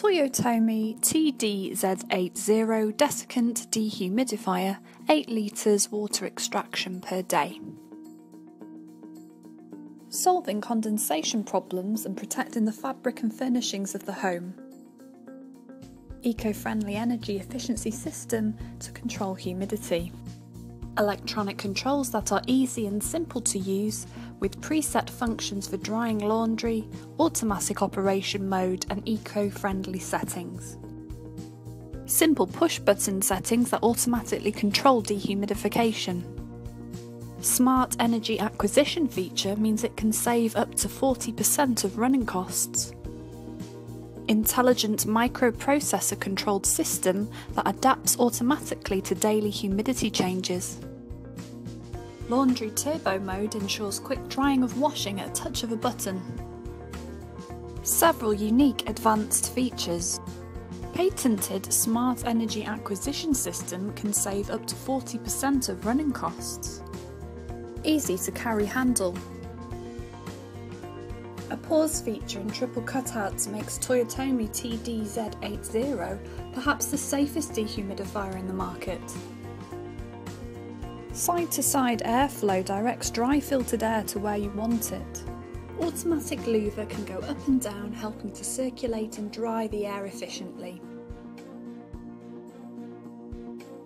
Toyotomi TDZ80 desiccant dehumidifier, 8 litres water extraction per day. Solving condensation problems and protecting the fabric and furnishings of the home. Eco-friendly energy efficiency system to control humidity. Electronic controls that are easy and simple to use, with preset functions for drying laundry, automatic operation mode and eco-friendly settings. Simple push-button settings that automatically control dehumidification. Smart energy acquisition feature means it can save up to 40% of running costs. Intelligent microprocessor controlled system that adapts automatically to daily humidity changes. Laundry turbo mode ensures quick drying of washing at a touch of a button. Several unique advanced features. Patented smart energy acquisition system can save up to 40% of running costs. Easy to carry handle. A pause feature and triple cutouts makes Toyotomi TDZ80 perhaps the safest dehumidifier in the market. Side-to-side airflow directs dry filtered air to where you want it. Automatic louver can go up and down, helping to circulate and dry the air efficiently.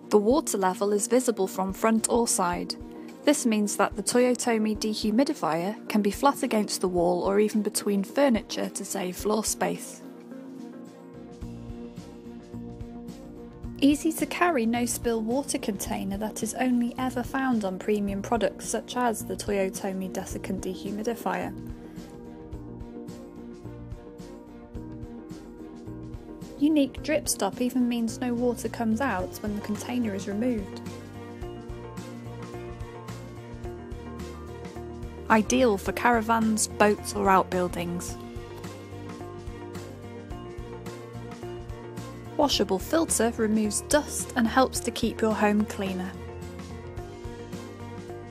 The water level is visible from front or side. This means that the Toyotomi dehumidifier can be flat against the wall or even between furniture to save floor space. Easy to carry no-spill water container that is only ever found on premium products such as the Toyotomi desiccant dehumidifier. Unique drip stop even means no water comes out when the container is removed. Ideal for caravans, boats or outbuildings. Washable filter removes dust and helps to keep your home cleaner.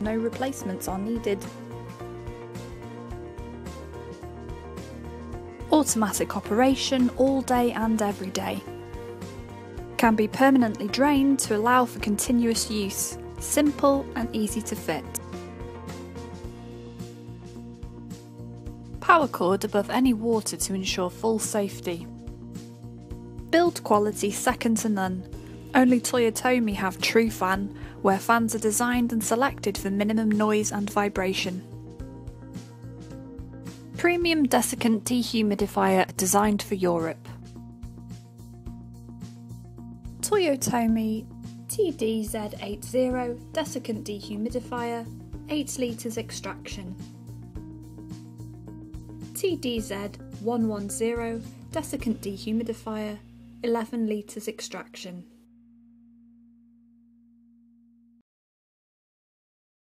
No replacements are needed. Automatic operation all day and every day. Can be permanently drained to allow for continuous use. Simple and easy to fit. Power cord above any water to ensure full safety. Build quality second to none. Only Toyotomi have Truefan, where fans are designed and selected for minimum noise and vibration. Premium desiccant dehumidifier designed for Europe. Toyotomi TDZ80 desiccant dehumidifier, 8 litres extraction. TDZ110 desiccant dehumidifier, 11 litres extraction.